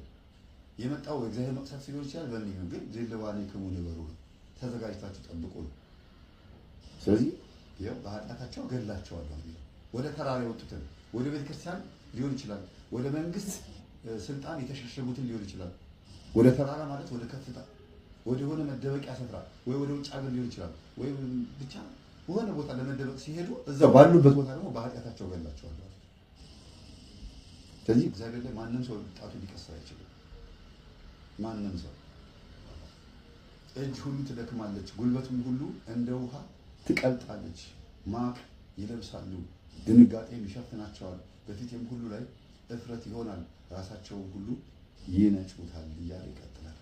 የመጣው እግዚአብሔር መቅሰፍት ሊሆን ይችላል። በምንም ግን ድልዋኔ ከሙ ነበሩ ተዘጋጅታችሁ ጠብቁ ነው። ስለዚህ ይሄው በኃጢአታቸው ገድላቸዋለሁ። ወደ ተራራ የወጡትን ወደ ቤተክርስቲያን ሊሆን ይችላል፣ ወደ መንግስት ስልጣን የተሸሸጉትን ሊሆን ይችላል። ወደ ተራራ ማለት ወደ ከፍታ ወደ ሆነ መደበቂያ ስፍራ ወይ ወደ ውጭ ሀገር ሊሆን ይችላል፣ ወይ ብቻ ወደ ቦታ ለመደበቅ ሲሄዱ እዛ ባሉበት ቦታ ደግሞ በኃጢአታቸው ገድላቸዋለሁ። ስለዚህ እግዚአብሔር ላይ ማንም ሰው ጣቱ ሊቀስር አይችልም። ማንም ሰው እጅ ሁሉ ትደክማለች፣ ጉልበቱም ሁሉ እንደ ውሃ ትቀልጣለች። ማቅ ይለብሳሉ፣ ድንጋጤም ይሸፍናቸዋል። በፊቴም ሁሉ ላይ እፍረት ይሆናል፣ ራሳቸውን ሁሉ ይነጩታል እያለ ይቀጥላል።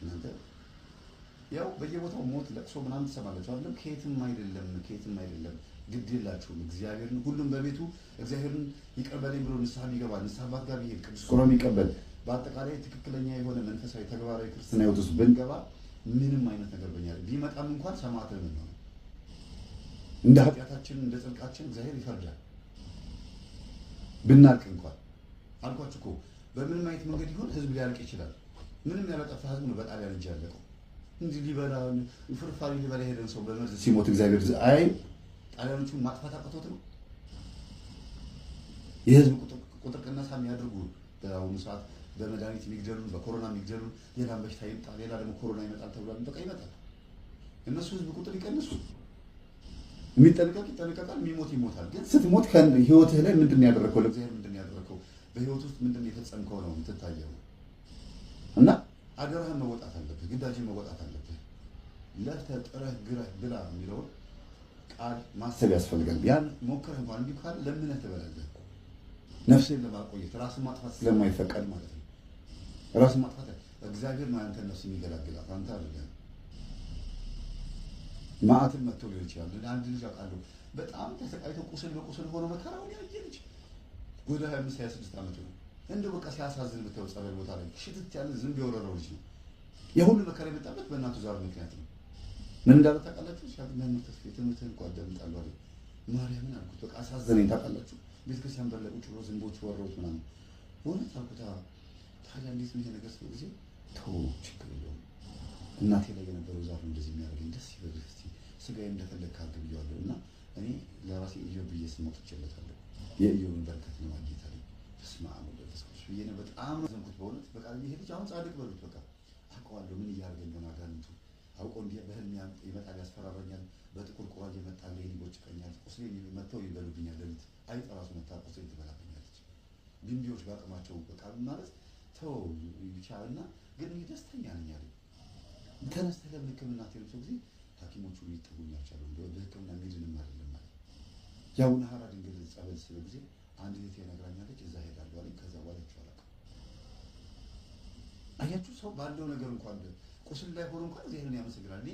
እናንተ ያው በየቦታው ሞት ለቅሶ ምናምን ትሰማላችሁ አይደለም? ከየትም አይደለም። ግድ የላችሁም። እግዚአብሔርን ሁሉም በቤቱ እግዚአብሔርን ይቅር በለኝ ብሎ ንስሐ ቢገባ ንስሐ አባት ጋር ቢሄድ ቅዱስ ቁርባን ቢቀበል በአጠቃላይ ትክክለኛ የሆነ መንፈሳዊ ተግባራዊ ክርስትና ሕይወት ውስጥ ብንገባ ምንም አይነት ነገር በእኛ ቢመጣም እንኳን ሰማዕት ነን ነው። እንደ ኃጢአታችን እንደ ጽድቃችን እግዚአብሔር ይፈርዳል። ብናልቅ እንኳን አልኳችሁ እኮ በምንም አይነት መንገድ ይሁን ህዝብ ሊያልቅ ይችላል። ምንም ያላጠፋ ህዝብ ነው በጣሊያን እጅ ያለቀው። እንዲህ ሊበላ ፍርፋሪ ሊበላ ሄደን ሰው በመርዝ ሲሞት እግዚአብሔር አይ ጣሊያኖቹን ማጥፋት አቅቶት ነው። የህዝብ ቁጥር ቅነሳ የሚያደርጉ በአሁኑ ሰዓት በመድኃኒት የሚግደሉን፣ በኮሮና የሚግደሉን፣ ሌላም በሽታ ይምጣ ሌላ ደግሞ ኮሮና ይመጣል ተብሏል። በቃ ይመጣል። እነሱ ህዝብ ቁጥር ይቀንሱ። የሚጠነቀቅ ይጠነቀቃል፣ የሚሞት ይሞታል። ግን ስትሞት ህይወትህ ላይ ምንድን ነው ያደረከው? ለእግዚአብሔር ምንድን ነው ያደረከው? በህይወት ውስጥ ምንድን ነው የፈጸምከው ነው የምትታየው። እና አደራህን መወጣት አለብህ፣ ግዳጅን መወጣት አለብህ። ለፍተህ ጥረህ ግረህ ብላ የሚለውን ቃል ማሰብ ያስፈልጋል። ያን ሞክረህ እንኳን እንዲሁ ካለ ለምነህ ትበላለህ። ነፍስህን ለማቆየት ራስን ማጥፋት ስለማይፈቀድ ማለት ነው። ራስን ማጥፋት እግዚአብሔር ነው ያንተን ነፍስ የሚገላግላት፣ አንተ አይደለም። ማዕትን መጥቶ ሊሆን ይችላል። አንድ ልጅ አውቃለሁ በጣም ተሰቃይቶ ቁስል በቁስል ሆኖ መከራውን ያየ ልጅ ወደ 25-26 ዓመቱ ነው። እንደው በቃ ሲያሳዝን ብታየው ጸበል ቦታ ላይ ሽትት ያለ ዝንብ የወረረው ልጅ ነው። የሁሉ መከራ የመጣበት በእናቱ ዛር ምክንያት ነው። ምን እንዳለ ታውቃላችሁ? ሻግናን ተስፋ ትምህርትን እንኳን አዳምጣለሁ አለ ማርያምን አልኩት። በቃ አሳዘነኝ ታውቃላችሁ። ቤተክርስቲያን በለቁ ጭሮ ዝንቦች ወረሩት ምናምን በእውነት አልኩት። ታዲያ እንዴት ነው ይሄ ነገር? ስለ ጊዜ ተው ችግር የለውም እናቴ ላይ የነበረው ዛር እንደዚህ የሚያደርገኝ ደስ ይበልህ እስቲ ስጋዬ እንደፈለግህ አድርግ ብዬዋለሁ። እና እኔ ለራሴ ኢዮብ ብዬ ስም አውጥቼለታለሁ። የኢዮብን በረከት ለማግኘት አለኝ። በስመ አብ ወወልድ ወመንፈስ ቅዱስ ብዬ ነው በጣም ዘንኩት በእውነት። በቃ ይሄ ልጅ አሁን ጻድቅ በሉት በቃ አውቀዋለሁ ምን እያደረገ እንደሆነ አጋንንቱ አውቆ እንዲህ በህልም ይመጣል፣ ያስፈራራኛል። በጥቁር ቁራ እየመጣ ይቦጭቀኛል። ቁስሌን መተው ይበሉብኛል። ሌሊት አይጥ እራሱ መታ ቁስሌን ትበላብኛለች። ቢንቢዎች በአቅማቸው በቃ ማለት ተው ይቻልና ግን እኔ ደስተኛ ነኝ አለኝ። ተነስተህ ለምን ሕክምና ትሄዱ? ጊዜ ሐኪሞቹ ሊጠጉኝ አልቻሉም። በሕክምና የሚድንም አይደለም ማለት የአቡነ ሐራ ድንግል ጸበል ስለ ጊዜ አንድ እህቴ ነግራኛለች። እዛ ሄዳለሁ አለኝ። ከዛ በኋላ ይቻላል። አያችሁ ሰው ባለው ነገር እንኳን ቁስል ላይ ሆኖ እንኳን እግዚአብሔርን ያመሰግናል። እኔ